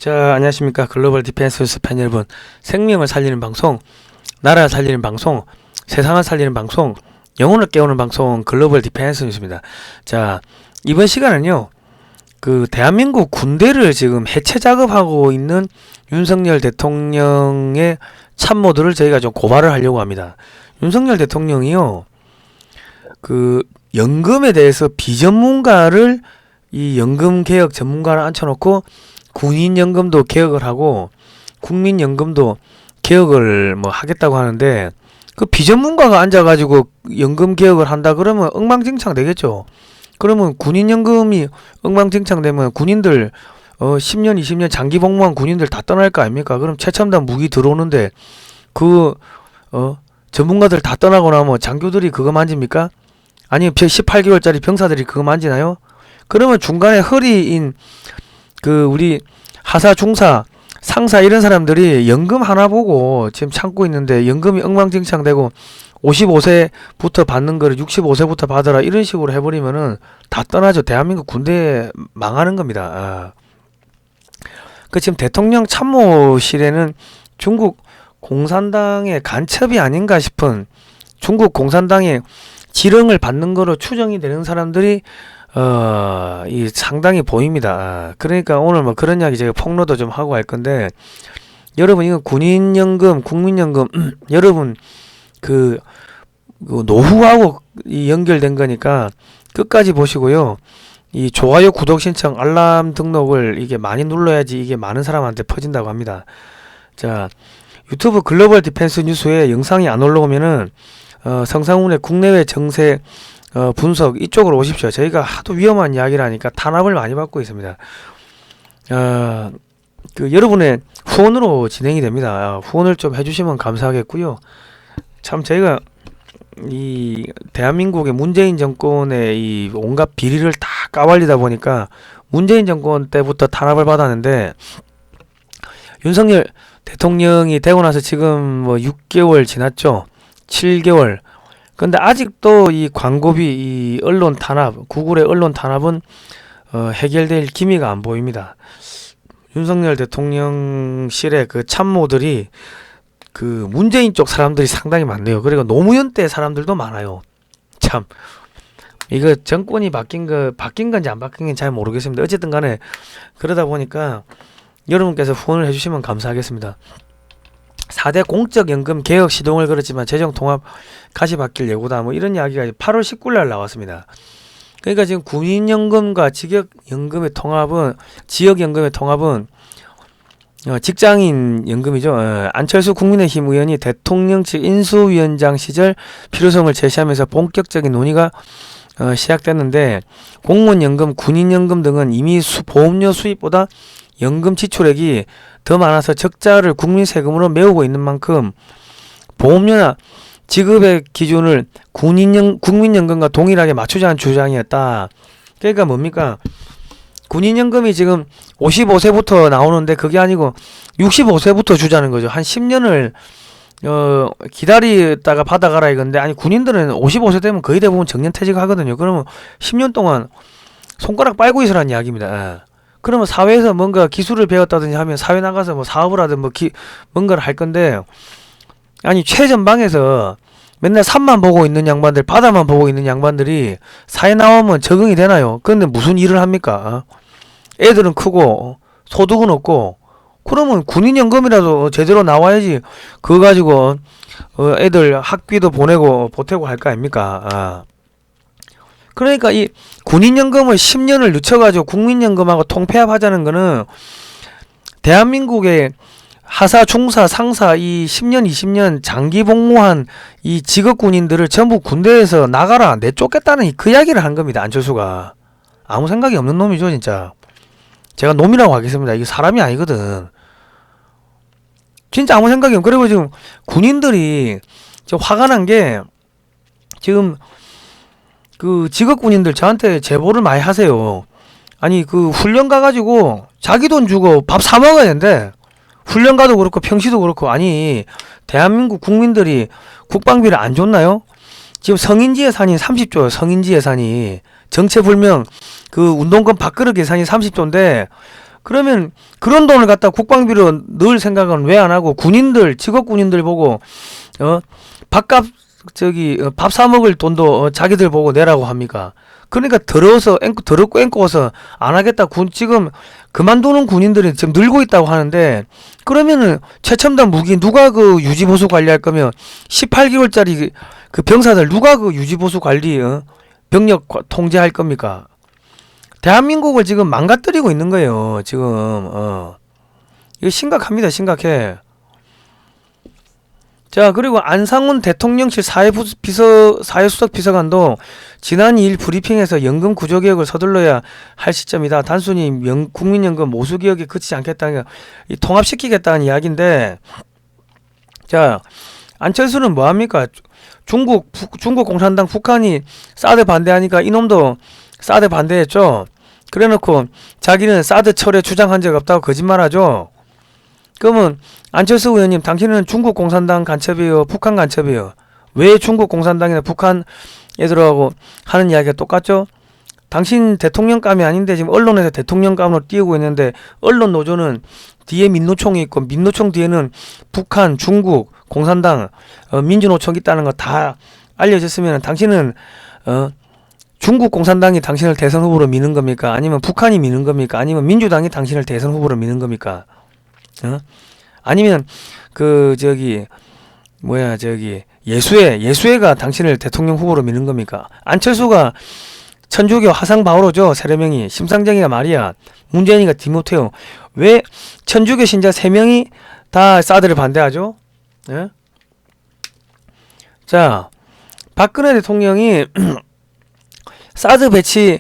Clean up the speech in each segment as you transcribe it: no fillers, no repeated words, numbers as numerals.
자, 안녕하십니까. 글로벌 디펜스 뉴스 팬 여러분. 생명을 살리는 방송, 나라를 살리는 방송, 세상을 살리는 방송, 영혼을 깨우는 방송, 글로벌 디펜스 뉴스입니다. 자, 이번 시간은요, 대한민국 군대를 지금 해체 작업하고 있는 윤석열 대통령의 참모들을 저희가 좀 고발을 하려고 합니다. 윤석열 대통령이요, 연금에 대해서 비전문가를 이 연금개혁 전문가를 앉혀놓고 군인연금도 개혁을 하고 국민연금도 개혁을 하겠다고 하는데, 그 비전문가가 앉아가지고 연금 개혁을 한다 그러면 엉망진창 되겠죠. 그러면 군인연금이 엉망진창 되면 군인들 10년 20년 장기 복무한 군인들 다 떠날 거 아닙니까? 그럼 최첨단 무기 들어오는데 전문가들 다 떠나고 나면 장교들이 그거 만집니까? 아니면 18개월짜리 병사들이 그거 만지나요? 그러면 중간에 허리인 우리 하사, 중사, 상사 이런 사람들이 연금 하나 보고 지금 참고 있는데, 연금이 엉망진창 되고 55세부터 받는 거를 65세부터 받아라 이런 식으로 해버리면은 다 떠나죠. 대한민국 군대 망하는 겁니다. 지금 대통령 참모실에는 중국 공산당의 간첩이 아닌가 싶은, 중국 공산당의 지령을 받는 거로 추정이 되는 사람들이 상당히 보입니다. 그러니까 오늘 그런 이야기 제가 폭로도 좀 하고 할 건데, 여러분 이거 군인연금, 국민연금 여러분 노후하고 연결된 거니까 끝까지 보시고요. 이 좋아요, 구독 신청, 알람 등록을 이게 많이 눌러야지 이게 많은 사람한테 퍼진다고 합니다. 자, 유튜브 글로벌 디펜스 뉴스에 영상이 안 올라오면은 성상훈의 국내외 정세 분석 이쪽으로 오십시오. 저희가 하도 위험한 이야기를 하니까 탄압을 많이 받고 있습니다. 여러분의 후원으로 진행이 됩니다. 후원을 좀 해주시면 감사하겠고요. 참 저희가 이 대한민국의 문재인 정권의 이 온갖 비리를 다 까발리다 보니까 문재인 정권 때부터 탄압을 받았는데, 윤석열 대통령이 되고 나서 지금 6개월 지났죠. 7개월. 근데 아직도 이 광고비, 이 언론 탄압, 구글의 언론 탄압은 해결될 기미가 안 보입니다. 윤석열 대통령실의 참모들이 문재인 쪽 사람들이 상당히 많네요. 그리고 노무현 때 사람들도 많아요. 참 이거 정권이 바뀐 건지 안 바뀐 건지 잘 모르겠습니다. 어쨌든 간에 그러다 보니까 여러분께서 후원을 해주시면 감사하겠습니다. 4대 공적연금 개혁 시동을 걸었지만 재정통합 가시밭길 예고다 이런 이야기가 8월 19일 나왔습니다. 그러니까 지금 군인연금과 지역연금의 통합은 직장인 연금이죠. 안철수 국민의힘 의원이 대통령 측 인수위원장 시절 필요성을 제시하면서 본격적인 논의가 시작됐는데, 공무원연금, 군인연금 등은 이미 보험료 수입보다 연금 지출액이 더 많아서 적자를 국민 세금으로 메우고 있는 만큼 보험료나 지급액 기준을 국민연금과 동일하게 맞추자는 주장이었다. 그러니까 뭡니까? 군인연금이 지금 55세부터 나오는데 그게 아니고 65세부터 주자는 거죠. 한 10년을 기다리다가 받아가라 이건데, 아니 군인들은 55세 되면 거의 대부분 정년퇴직 하거든요. 그러면 10년 동안 손가락 빨고 있으라는 이야기입니다. 그러면 사회에서 뭔가 기술을 배웠다든지 하면 사회 나가서 사업을 하든 뭔가를 할 건데, 아니 최전방에서 맨날 산만 보고 있는 양반들, 바다만 보고 있는 양반들이 사회 나오면 적응이 되나요? 그런데 무슨 일을 합니까? 애들은 크고 소득은 없고, 그러면 군인연금이라도 제대로 나와야지 그거 가지고 애들 학비도 보내고 보태고 할 거 아닙니까? 그러니까 이 군인연금을 10년을 늦춰가지고 국민연금하고 통폐합하자는 거는 대한민국의 하사, 중사, 상사 이 10년, 20년 장기 복무한 이 직업군인들을 전부 군대에서 나가라, 내쫓겠다는 그 이야기를 한 겁니다. 안철수가. 아무 생각이 없는 놈이죠, 진짜. 제가 놈이라고 하겠습니다. 이게 사람이 아니거든. 진짜 아무 생각이 없고. 그리고 지금 군인들이 지금 화가 난 게, 지금 직업군인들 저한테 제보를 많이 하세요. 아니 훈련 가가지고 자기 돈 주고 밥 사 먹어야 되는데, 훈련 가도 그렇고 평시도 그렇고, 아니 대한민국 국민들이 국방비를 안 줬나요? 지금 성인지 예산이 30조요. 성인지 예산이 정체불명 운동권 밥그릇 예산이 30조인데 그러면 그런 돈을 갖다 국방비로 넣을 생각은 왜 안 하고 군인들, 직업 군인들 보고 밥값 밥 사 먹을 돈도 자기들 보고 내라고 합니까? 그러니까 더럽고 앵꼬서 안 하겠다. 지금 그만두는 군인들이 지금 늘고 있다고 하는데, 그러면은 최첨단 무기 누가 그 유지보수 관리할 거면 18개월짜리 그 병사들 누가 그 유지보수 관리 병력 통제할 겁니까? 대한민국을 지금 망가뜨리고 있는 거예요. 지금 이거 심각합니다. 심각해. 자, 그리고 안상훈 대통령실 사회수석 비서관도 지난 2일 브리핑에서 연금 구조개혁을 서둘러야 할 시점이다. 단순히 국민연금 모수개혁에 그치지 않겠다는 통합시키겠다는 이야기인데, 자, 안철수는 뭐합니까? 중국 공산당 북한이 사드 반대하니까 이놈도 사드 반대했죠. 그래놓고 자기는 사드 철회 주장한 적 없다고 거짓말하죠. 그러면 안철수 의원님, 당신은 중국 공산당 간첩이에요, 북한 간첩이에요? 왜 중국 공산당이나 북한 애들하고 하는 이야기가 똑같죠? 당신 대통령감이 아닌데 지금 언론에서 대통령감으로 띄우고 있는데, 언론 노조는 뒤에 민노총이 있고 민노총 뒤에는 북한, 중국, 공산당, 민주노총이 있다는 거 다 알려졌으면 당신은 중국 공산당이 당신을 대선 후보로 미는 겁니까? 아니면 북한이 미는 겁니까? 아니면 민주당이 당신을 대선 후보로 미는 겁니까? 아니면 예수회가 당신을 대통령 후보로 미는 겁니까? 안철수가 천주교 화상바오로죠. 세례명이 심상정이가 마리아, 문재인이가 디모테오. 왜 천주교 신자 3명이 다 사드를 반대하죠? 예? 자, 박근혜 대통령이 사드 배치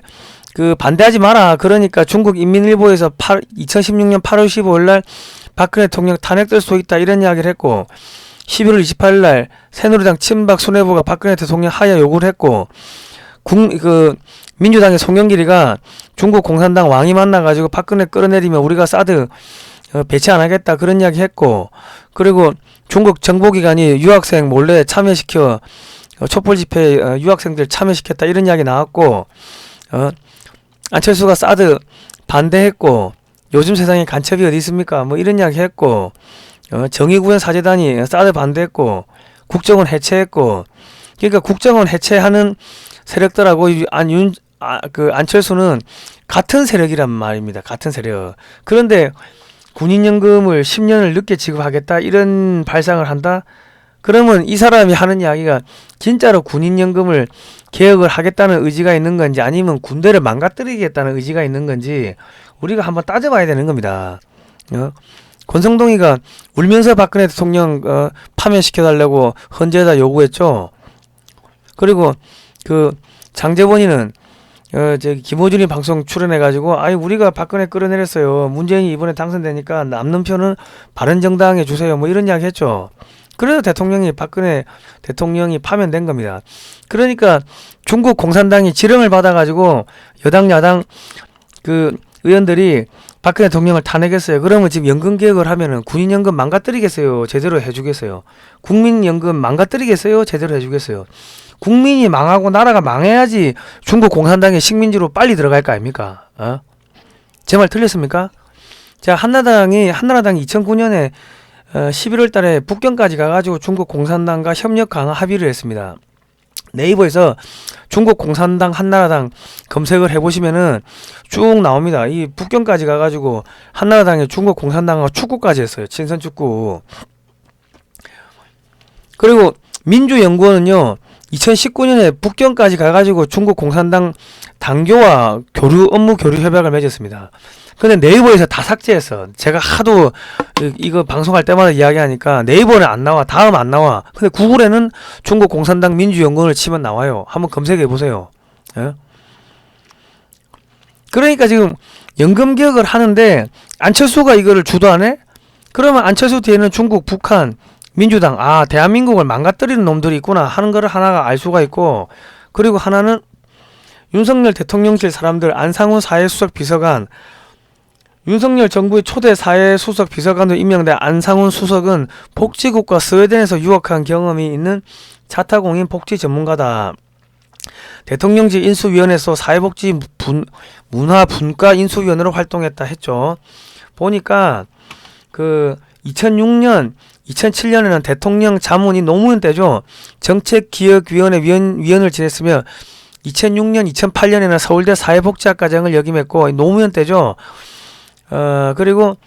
반대하지 마라. 그러니까 중국 인민일보에서 2016년 8월 15일 날 박근혜 대통령 탄핵될 수 있다 이런 이야기를 했고, 11월 28일 날 새누리당 친박 수뇌부가 박근혜 대통령 하야 요구를 했고, 민주당의 송영길이가 중국 공산당 왕이 만나가지고 박근혜 끌어내리면 우리가 사드 배치 안 하겠다 그런 이야기 했고, 그리고 중국 정보기관이 유학생 몰래 참여시켜 촛불 집회에 유학생들 참여시켰다 이런 이야기 나왔고, 안철수가 사드 반대했고, 요즘 세상에 간첩이 어디 있습니까? 뭐 이런 이야기 했고, 정의구현 사재단이 사드 반대했고, 국정원 해체했고, 그러니까 국정원 해체하는 세력들하고 안철수는 같은 세력이란 말입니다. 같은 세력. 그런데 군인연금을 10년을 늦게 지급하겠다 이런 발상을 한다? 그러면 이 사람이 하는 이야기가 진짜로 군인연금을 개혁을 하겠다는 의지가 있는 건지, 아니면 군대를 망가뜨리겠다는 의지가 있는 건지 우리가 한번 따져봐야 되는 겁니다. 권성동이가 울면서 박근혜 대통령 파면시켜달라고 헌재에다 요구했죠. 그리고 장재원이는 김호준이 방송 출연해가지고, 우리가 박근혜 끌어내렸어요. 문재인이 이번에 당선되니까 남는 표는 바른정당에 주세요. 뭐 이런 이야기 했죠. 그래서 박근혜 대통령이 파면된 겁니다. 그러니까 중국 공산당이 지령을 받아가지고 여당 야당 의원들이 박근혜 대통령을 탄핵했어요. 그러면 지금 연금개혁을 하면은 군인연금 망가뜨리겠어요? 제대로 해주겠어요? 국민연금 망가뜨리겠어요? 제대로 해주겠어요? 국민이 망하고 나라가 망해야지 중국 공산당의 식민지로 빨리 들어갈 거 아닙니까? 제 말 틀렸습니까? 자, 한나라당이 2009년에 11월 달에 북경까지 가가지고 중국 공산당과 협력 강화 합의를 했습니다. 네이버에서 중국 공산당 한나라당 검색을 해보시면은 쭉 나옵니다. 이 북경까지 가가지고 한나라당이 중국 공산당하고 축구까지 했어요. 친선축구. 그리고 민주연구원은요, 2019년에 북경까지 가가지고 중국 공산당 당교와 업무 교류 협약을 맺었습니다. 근데 네이버에서 다 삭제했어. 제가 하도 이거 방송할 때마다 이야기하니까 네이버는 안 나와. 다음 안 나와. 근데 구글에는 중국 공산당 민주연구원을 치면 나와요. 한번 검색해 보세요. 예? 그러니까 지금 연금개혁을 하는데 안철수가 이거를 주도하네? 그러면 안철수 뒤에는 중국, 북한, 민주당, 대한민국을 망가뜨리는 놈들이 있구나 하는 거를 하나가 알 수가 있고, 그리고 하나는 윤석열 대통령실 사람들, 안상훈 사회수석 비서관, 윤석열 정부의 초대 사회수석 비서관으로 임명된 안상훈 수석은 복지국가 스웨덴에서 유학한 경험이 있는 자타공인 복지 전문가다. 대통령직 인수위원회에서 사회복지 문화분과 인수위원으로 활동했다 했죠. 보니까 그 2006년, 2007년에는 대통령 자문이 노무현 때죠. 정책기획위원회 위원을 지냈으며 2006년, 2008년에는 서울대 사회복지학과장을 역임했고 노무현 때죠. 그리고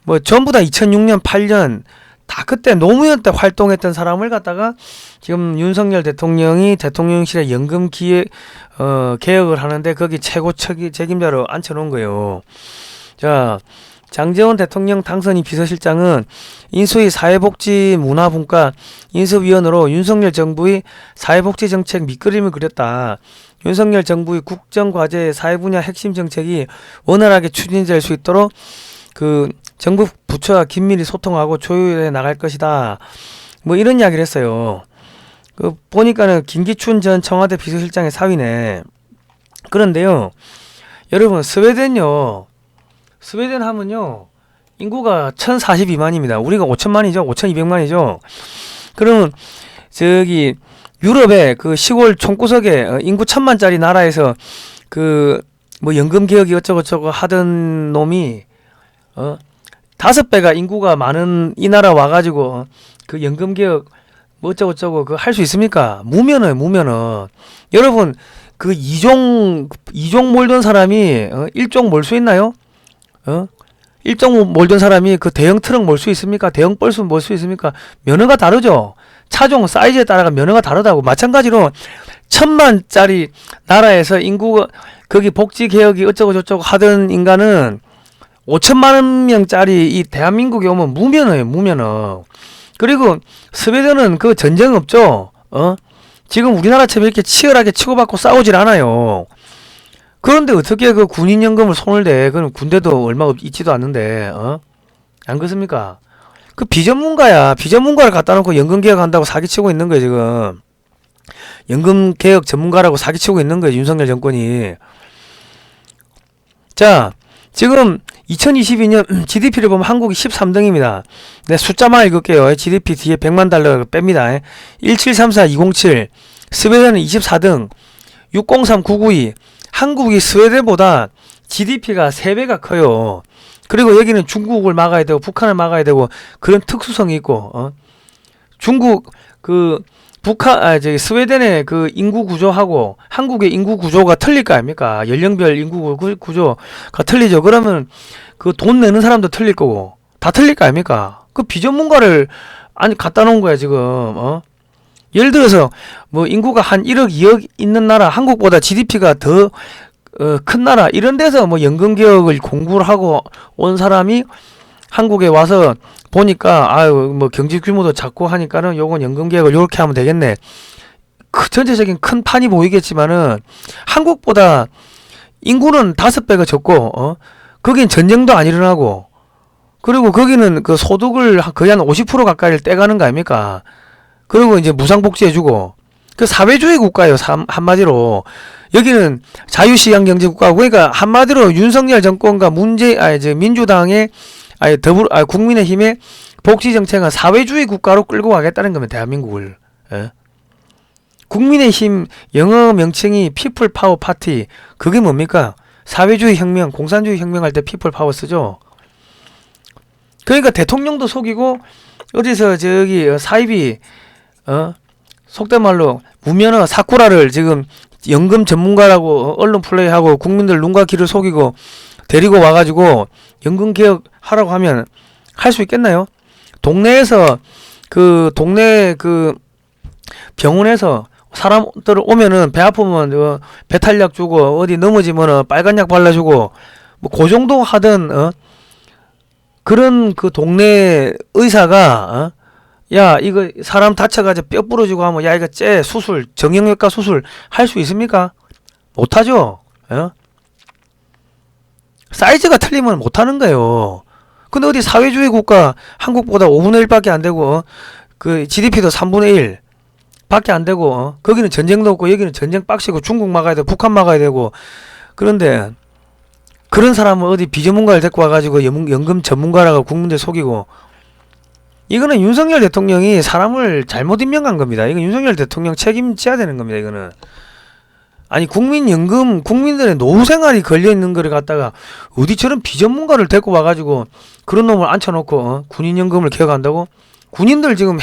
뭐 전부 다 2006년, 8년 다 그때 노무현 때 활동했던 사람을 갖다가 지금 윤석열 대통령이 대통령실에 연금 개혁을 하는데 거기 최고 책임자로 앉혀놓은 거예요. 자, 장제원 대통령 당선인 비서실장은 인수위 사회복지문화분과 인수위원으로 윤석열 정부의 사회복지 정책 밑그림을 그렸다. 윤석열 정부의 국정과제 사회분야 핵심 정책이 원활하게 추진될 수 있도록 그 정부 부처와 긴밀히 소통하고 조율해 나갈 것이다. 뭐 이런 이야기를 했어요. 그 보니까는 김기춘 전 청와대 비서실장의 사위네. 그런데요, 여러분 스웨덴요. 스웨덴 하면요 인구가 1042만입니다. 우리가 5천만이죠. 5200만이죠. 그러면 저기 유럽의 그 시골 촌구석에 인구 1000만짜리 나라에서 그 뭐 연금 개혁이 어쩌고저쩌고 하던 놈이 5배가 인구가 많은 이 나라 와가지고 그 연금 개혁 뭐 어쩌고저쩌고 그 할 수 있습니까? 무면은 여러분 그 2종 몰던 사람이 1종 몰 수 있나요? 1종 몰던 사람이 그 대형 트럭 몰 수 있습니까? 대형 버스 몰 수 있습니까? 면허가 다르죠. 차종 사이즈에 따라가 면허가 다르다고. 마찬가지로 1000만짜리 나라에서 인구가 거기 복지 개혁이 어쩌고 저쩌고 하던 인간은 5천만 명짜리 이 대한민국에 오면 무면허. 그리고 스웨덴은 그 전쟁 없죠. 지금 우리나라처럼 이렇게 치열하게 치고받고 싸우질 않아요. 그런데 어떻게 그 군인연금을 손을 대? 그럼 군대도 얼마 있지도 않는데, 안 그렇습니까? 그 비전문가야. 비전문가를 갖다 놓고 연금개혁 한다고 사기치고 있는 거예요, 지금. 연금개혁 전문가라고 사기치고 있는 거예요, 윤석열 정권이. 자, 지금 2022년 GDP를 보면 한국이 13등입니다. 네, 숫자만 읽을게요. GDP 뒤에 100만 달러 뺍니다. 1734207. 스웨덴은 24등. 603 992. 한국이 스웨덴보다 GDP가 3배가 커요. 그리고 여기는 중국을 막아야 되고 북한을 막아야 되고 그런 특수성이 있고 중국 스웨덴의 그 인구 구조하고 한국의 인구 구조가 틀릴 거 아닙니까? 연령별 인구 구조가 틀리죠. 그러면 그 돈 내는 사람도 틀릴 거고 다 틀릴 거 아닙니까? 그 비전문가를 갖다 놓은 거야 지금. 예를 들어서 뭐 인구가 한 1억 2억 있는 나라, 한국보다 GDP가 더 큰 나라 이런 데서 뭐 연금개혁을 공부를 하고 온 사람이 한국에 와서 보니까 아유 뭐 경제 규모도 작고 하니까는 요건 연금개혁을 요렇게 하면 되겠네. 전체적인 큰 판이 보이겠지만은 한국보다 인구는 5배가 적고 거긴 전쟁도 안 일어나고 그리고 거기는 그 소득을 거의 한 50% 가까이를 떼가는 거 아닙니까? 그리고 이제 무상복지해주고 그 사회주의 국가예요. 한마디로 여기는 자유시장 경제 국가고 그러니까 한마디로 윤석열 정권과 민주당의 국민의힘의 복지 정책은 사회주의 국가로 끌고 가겠다는 겁니다. 대한민국을. 예? 국민의힘 영어 명칭이 피플 파워 파티. 그게 뭡니까? 사회주의 혁명, 공산주의 혁명할 때 피플 파워 쓰죠. 그러니까 대통령도 속이고 어디서 저기 사이비 속된 말로 무면허 사쿠라를 지금 연금 전문가라고 언론 플레이하고 국민들 눈과 귀를 속이고 데리고 와가지고 연금 개혁 하라고 하면 할 수 있겠나요? 동네에서 동네 병원에서 사람들 오면은 배 아프면 배탈약 주고 어디 넘어지면 빨간 약 발라주고 뭐 그 정도 하던 그런 그 동네 의사가 야 이거 사람 다쳐가지고 뼈 부러지고 하면 야 이거 수술 정형외과 수술 할 수 있습니까? 못하죠. 사이즈가 틀리면 못하는 거예요. 근데 어디 사회주의 국가 한국보다 5분의 1밖에 안 되고 그 GDP도 3분의 1 밖에 안 되고 거기는 전쟁도 없고 여기는 전쟁 빡시고 중국 막아야 되고 북한 막아야 되고 그런데 그런 사람은 어디 비전문가를 데리고 와가지고 연금 전문가라고 국민들 속이고 이거는 윤석열 대통령이 사람을 잘못 임명한 겁니다. 이건 윤석열 대통령 책임져야 되는 겁니다. 이거는 아니 국민연금 국민들의 노후 생활이 걸려 있는 거를 갖다가 어디처럼 비전문가를 데리고 와가지고 그런 놈을 앉혀놓고 군인연금을 개혁한다고? 군인들 지금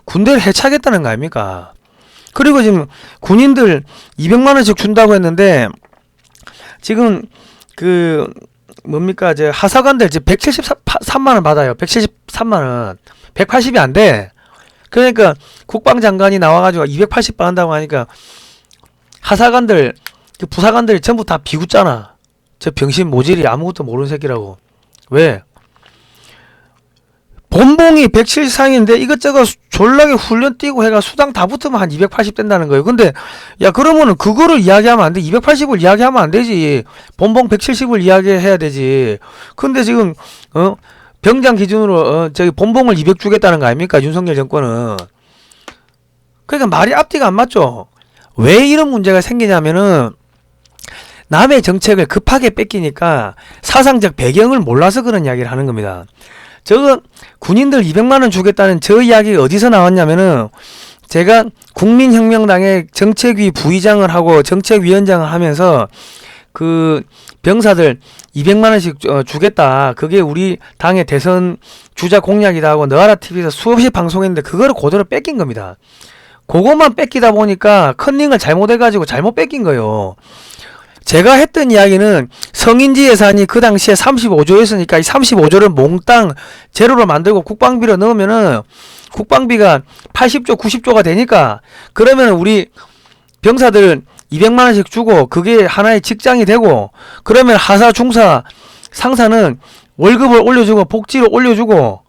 군대를 해체하겠다는 거 아닙니까? 그리고 지금 군인들 200만 원씩 준다고 했는데 지금 그 뭡니까 저 하사관들 지금 173만 원 받아요. 173만 원. 180이 안 돼. 그러니까 국방장관이 나와가지고 280 받는다고 하니까 하사관들 그 부사관들이 전부 다 비웃잖아. 저 병신 모질이 아무것도 모르는 새끼라고. 왜? 본봉이 174인데 이것저것 졸라게 훈련 뛰고 해가 수당 다 붙으면 한 280 된다는 거예요. 근데 야 그러면은 그거를 이야기하면 안 돼. 280을 이야기하면 안 되지. 본봉 170을 이야기해야 되지. 근데 지금 병장 기준으로 저기 본봉을 200 주겠다는 거 아닙니까? 윤석열 정권은. 그러니까 말이 앞뒤가 안 맞죠. 왜 이런 문제가 생기냐면은 남의 정책을 급하게 뺏기니까 사상적 배경을 몰라서 그런 이야기를 하는 겁니다. 저거 군인들 200만 원 주겠다는 저 이야기 어디서 나왔냐면은 제가 국민혁명당의 정책위 부의장을 하고 정책위원장을 하면서 그 병사들 200만 원씩 주겠다. 그게 우리 당의 대선 주자 공약이다 하고 너아라 TV에서 수없이 방송했는데 그거를 그대로 뺏긴 겁니다. 그것만 뺏기다 보니까 컨닝을 잘못해가지고 잘못 뺏긴 거예요. 제가 했던 이야기는 성인지 예산이 그 당시에 35조였으니까 이 35조를 몽땅 제로로 만들고 국방비로 넣으면은 국방비가 80조, 90조가 되니까 그러면 우리 병사들 200만 원씩 주고 그게 하나의 직장이 되고 그러면 하사, 중사, 상사는 월급을 올려주고 복지를 올려주고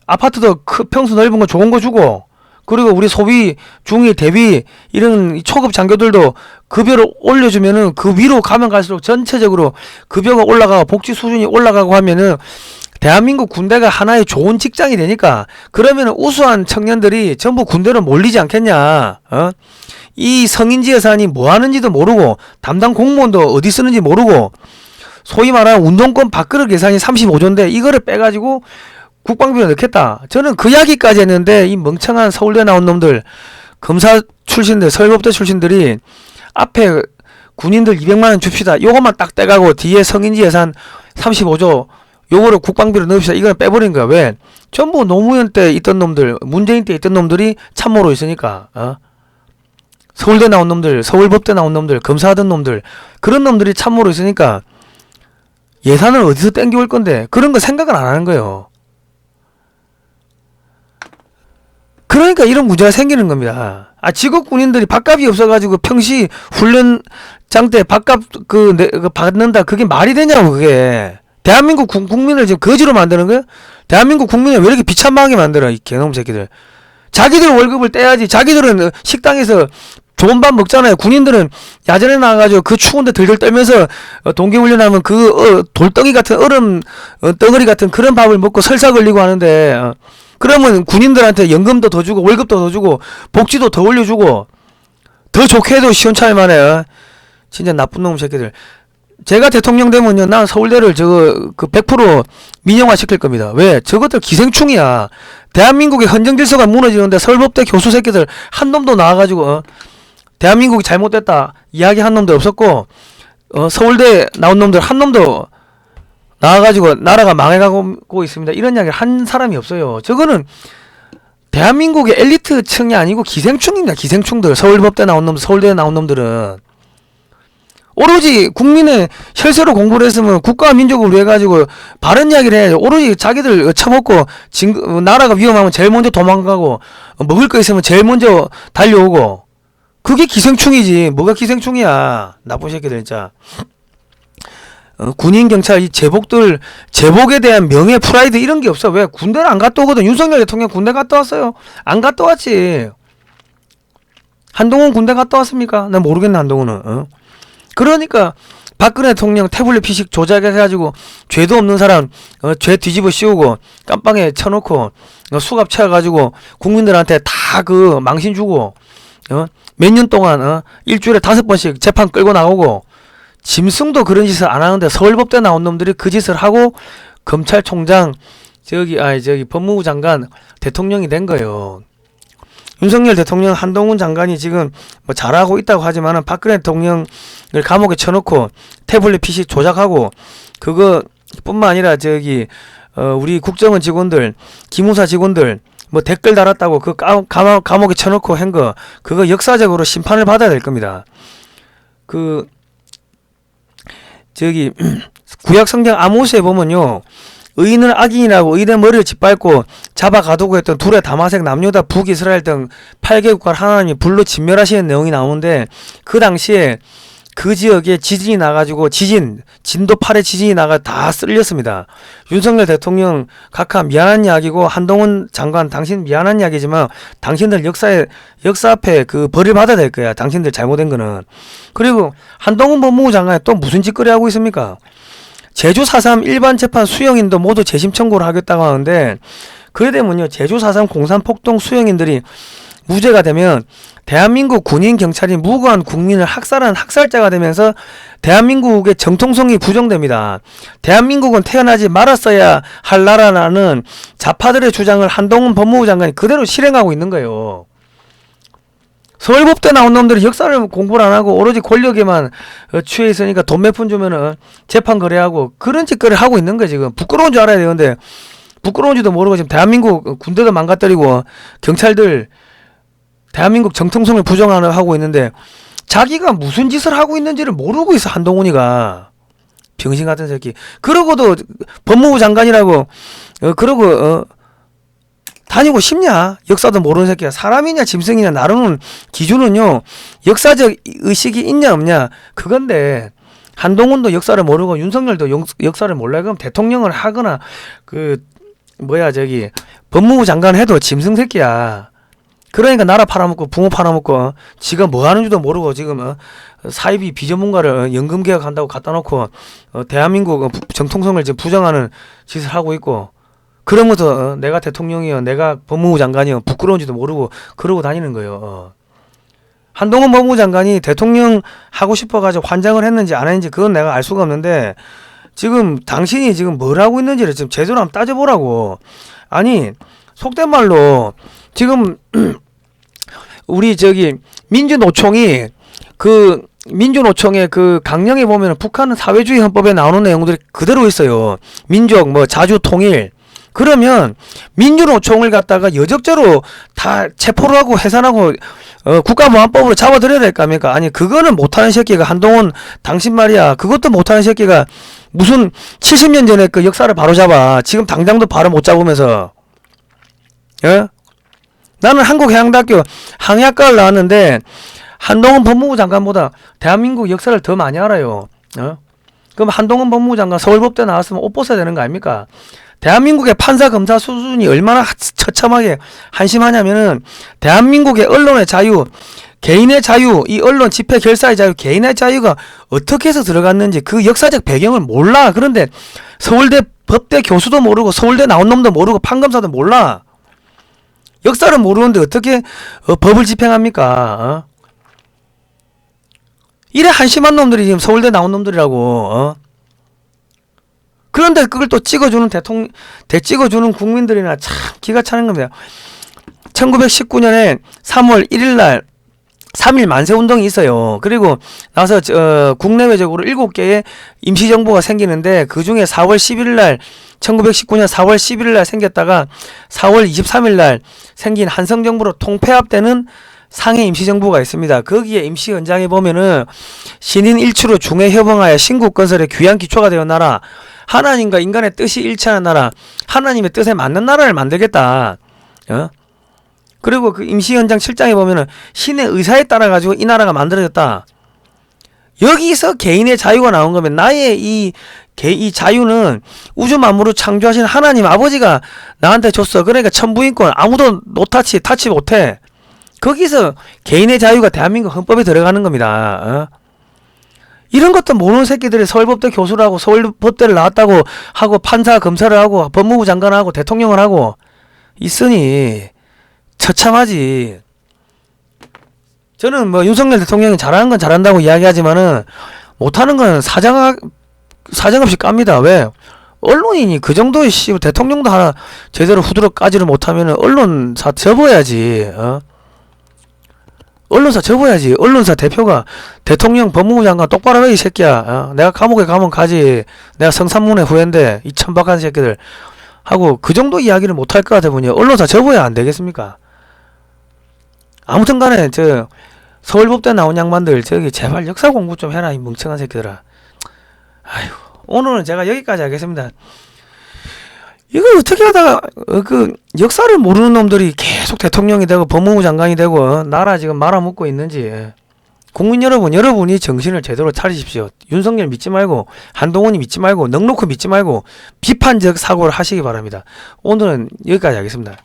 아파트도 평수 넓은 거 좋은 거 주고 그리고 우리 소위, 중위, 대위 이런 초급 장교들도 급여를 올려주면은 그 위로 가면 갈수록 전체적으로 급여가 올라가고 복지 수준이 올라가고 하면은 대한민국 군대가 하나의 좋은 직장이 되니까 그러면은 우수한 청년들이 전부 군대로 몰리지 않겠냐. 이 성인지 예산이 뭐 하는지도 모르고 담당 공무원도 어디 쓰는지 모르고 소위 말하는 운동권 밥그릇 예산이 35조인데 이거를 빼가지고 국방비로 넣겠다. 저는 그 이야기까지 했는데 이 멍청한 서울대 나온 놈들 검사 출신들 서울법대 출신들이 앞에 군인들 200만원 줍시다 요것만 딱 떼가고 뒤에 성인지 예산 35조 요거를 국방비로 넣읍시다 이거는 빼버린 거야. 왜? 전부 노무현 때 있던 놈들 문재인 때 있던 놈들이 참모로 있으니까 서울대 나온 놈들 서울법대 나온 놈들 검사하던 놈들 그런 놈들이 참모로 있으니까 예산을 어디서 땡겨올 건데 그런 거 생각을 안 하는 거예요. 그러니까 이런 문제가 생기는 겁니다. 직업 군인들이 밥값이 없어가지고 평시 훈련장 때 밥값 받는다 그게 말이 되냐고 그게. 대한민국 국민을 지금 거지로 만드는 거야? 대한민국 국민을 왜 이렇게 비참하게 만들어 이 개놈 새끼들. 자기들 월급을 떼야지. 자기들은 식당에서 좋은 밥 먹잖아요. 군인들은 야전에 나가가지고 그 추운데 들들 떨면서 동계훈련하면 그 돌덩이 같은 얼음 덩어리 같은 그런 밥을 먹고 설사 걸리고 하는데 그러면 군인들한테 연금도 더 주고 월급도 더 주고 복지도 더 올려주고 더 좋게 해도 시원찮을만해. 진짜 나쁜 놈 새끼들. 제가 대통령 되면요 난 서울대를 저거 그 100% 민영화 시킬 겁니다. 왜? 저것들 기생충이야. 대한민국의 헌정 질서가 무너지는데 서울법대 교수 새끼들 한 놈도 나와가지고 대한민국이 잘못됐다 이야기 한 놈도 없었고 서울대 나온 놈들 한 놈도 나와가지고 나라가 망해가고 있습니다 이런 이야기를 한 사람이 없어요. 저거는 대한민국의 엘리트층이 아니고 기생충입니다. 기생충들. 서울법대 나온 놈들 서울대 나온 놈들은 오로지 국민의 혈세로 공부를 했으면 국가와 민족을 위해 가지고 바른 이야기를 해야죠. 오로지 자기들 처먹고 나라가 위험하면 제일 먼저 도망가고 먹을 거 있으면 제일 먼저 달려오고 그게 기생충이지. 뭐가 기생충이야. 나쁜 새끼들 진짜. 군인 경찰 이 제복에 대한 명예 프라이드 이런 게 없어. 왜? 군대를 안 갔다 오거든. 윤석열 대통령 군대 갔다 왔어요. 안 갔다 왔지. 한동훈 군대 갔다 왔습니까? 난 모르겠네 한동훈은. 그러니까 박근혜 대통령 태블릿 피식 조작해가지고 죄도 없는 사람 죄 뒤집어 씌우고 깜빵에 쳐놓고 수갑 채워가지고 국민들한테 다 그 망신 주고 몇 년 동안 일주일에 5번씩 재판 끌고 나오고 짐승도 그런 짓을 안 하는데 서울법대 나온 놈들이 그 짓을 하고 검찰총장 저기 법무부 장관 대통령이 된 거예요. 윤석열 대통령, 한동훈 장관이 지금 뭐 잘하고 있다고 하지만은 박근혜 대통령을 감옥에 쳐놓고 태블릿 PC 조작하고 그거 뿐만 아니라 우리 국정원 직원들, 기무사 직원들 뭐 댓글 달았다고 그 감옥에 쳐놓고 한 거 그거 역사적으로 심판을 받아야 될 겁니다. 구약 성경 아모스에 보면요, 의인은 악인이라고 의인의 머리를 짓밟고 잡아 가두고 했던 둘의 다마색 남유다 북이스라엘 등 8개국과 하나님이 불로 진멸하시는 내용이 나오는데, 그 당시에 그 지역에 지진이 나가지고 진도 8의 지진이 나가 다 쓸렸습니다. 윤석열 대통령 각하 미안한 이야기고, 한동훈 장관 당신 미안한 이야기지만 당신들 역사 앞에 그 벌을 받아야 될 거야. 당신들 잘못된 거는. 그리고 한동훈 법무부 장관이 또 무슨 짓거리 하고 있습니까? 제주 4.3 일반 재판 수용인도 모두 재심 청구를 하겠다고 하는데, 그래 되면요, 제주 4.3 공산 폭동 수용인들이 무죄가 되면 대한민국 군인 경찰이 무고한 국민을 학살한 학살자가 되면서 대한민국의 정통성이 부정됩니다. 대한민국은 태어나지 말았어야 할 나라라는 좌파들의 주장을 한동훈 법무부 장관이 그대로 실행하고 있는 거예요. 서울법대 나온 놈들이 역사를 공부를 안 하고 오로지 권력에만 취해 있으니까 돈 몇 푼 주면은 재판 거래하고 그런 짓거리를 하고 있는 거예요. 지금 부끄러운 줄 알아야 되는데 부끄러운지도 모르고 지금 대한민국 군대도 망가뜨리고 경찰들 대한민국 정통성을 부정하고 있는데, 자기가 무슨 짓을 하고 있는지를 모르고 있어, 한동훈이가. 병신 같은 새끼. 그러고도 법무부 장관이라고 그러고 다니고 싶냐? 역사도 모르는 새끼야. 사람이냐 짐승이냐 나누는 기준은요, 역사적 의식이 있냐 없냐 그건데, 한동훈도 역사를 모르고 윤석열도 역사를 몰라요. 그럼 대통령을 하거나 법무부 장관 해도 짐승 새끼야. 그러니까 나라 팔아먹고 부모 팔아먹고 지가 뭐 하는지도 모르고 지금 사이비 비전문가를 연금개혁한다고 갖다 놓고 대한민국 정통성을 지금 부정하는 짓을 하고 있고, 그러면서 내가 대통령이요, 내가 법무부 장관이요, 부끄러운지도 모르고 그러고 다니는 거예요. 한동훈 법무부 장관이 대통령 하고 싶어가지고 환장을 했는지 안 했는지 그건 내가 알 수가 없는데, 지금 당신이 지금 뭘 하고 있는지를 지금 제대로 한번 따져보라고. 아니, 속된 말로 지금 우리 민주노총이 민주노총의 그 강령에 보면 북한은 사회주의 헌법에 나오는 내용들이 그대로 있어요. 민족 자주 통일. 그러면 민주노총을 갖다가 여적죄로 다 체포를 하고 해산하고 국가보안법으로 잡아들여야 될 거 아닙니까? 아니, 그거는 못하는 새끼가 한동훈 당신 말이야. 그것도 못하는 새끼가 무슨 70년 전에 그 역사를 바로잡아. 지금 당장도 바로 못 잡으면서. 예? 나는 한국해양대학교 항해학과를 나왔는데 한동훈 법무부 장관보다 대한민국 역사를 더 많이 알아요. 그럼 한동훈 법무부 장관 서울법대 나왔으면 옷 벗어야 되는 거 아닙니까? 대한민국의 판사 검사 수준이 얼마나 처참하게 한심하냐면은, 대한민국의 언론의 자유, 개인의 자유, 이 언론 집회 결사의 자유, 개인의 자유가 어떻게 해서 들어갔는지 그 역사적 배경을 몰라. 그런데 서울대 법대 교수도 모르고 서울대 나온 놈도 모르고 판검사도 몰라. 역사를 모르는데 어떻게 법을 집행합니까? 이래 한심한 놈들이 지금 서울대 나온 놈들이라고. 그런데 그걸 또 찍어주는 찍어주는 국민들이나 참 기가 차는 겁니다. 1919년에 3월 1일날 3.1 만세운동이 있어요. 그리고 나서 국내외적으로 7개의 임시정부가 생기는데, 그 중에 4월 11일날 1919년 4월 11일날 생겼다가 4월 23일날 생긴 한성정부로 통폐합되는 상해 임시정부가 있습니다. 거기에 임시헌장에 보면은 신인 일치로 중해협응하여 신국건설의 귀한 기초가 되어 나라, 하나님과 인간의 뜻이 일치하는 나라, 하나님의 뜻에 맞는 나라를 만들겠다. 그리고 그 임시헌장 7장에 보면은 신의 의사에 따라 가지고 이 나라가 만들어졌다. 여기서 개인의 자유가 나온 거면, 나의 이 자유는 우주 만물을 창조하신 하나님 아버지가 나한테 줬어. 그러니까 천부인권 아무도 타치 못해. 거기서 개인의 자유가 대한민국 헌법에 들어가는 겁니다. 이런 것도 모르는 새끼들이 서울법대 교수를 하고 서울법대를 나왔다고 하고 판사 검사를 하고 법무부 장관을 하고 대통령을 하고 있으니 처참하지. 저는 윤석열 대통령이 잘하는 건 잘한다고 이야기하지만은 못하는 건 사정없이 깝니다. 왜? 언론인이 그 정도의 대통령도 하나 제대로 후드러 까지를 못하면은 언론사 접어야지. 언론사 접어야지. 언론사 대표가 대통령 법무부 장관 똑바로 해 이 새끼야. 내가 감옥에 가면 가지. 내가 성산문의 후예인데 이 천박한 새끼들 하고 그 정도 이야기를 못할 것 같아 보니 언론사 접어야 안 되겠습니까? 아무튼 간에 저 서울법대 나온 양반들 저기 제발 역사 공부 좀 해라 이 멍청한 새끼들아. 아휴, 오늘은 제가 여기까지 하겠습니다. 이걸 어떻게 하다가 그 역사를 모르는 놈들이 계속 대통령이 되고 법무부 장관이 되고 나라 지금 말아먹고 있는지 국민 여러분, 여러분이 정신을 제대로 차리십시오. 윤석열 믿지 말고 한동훈이 믿지 말고 넉넉히 믿지 말고 비판적 사고를 하시기 바랍니다. 오늘은 여기까지 하겠습니다.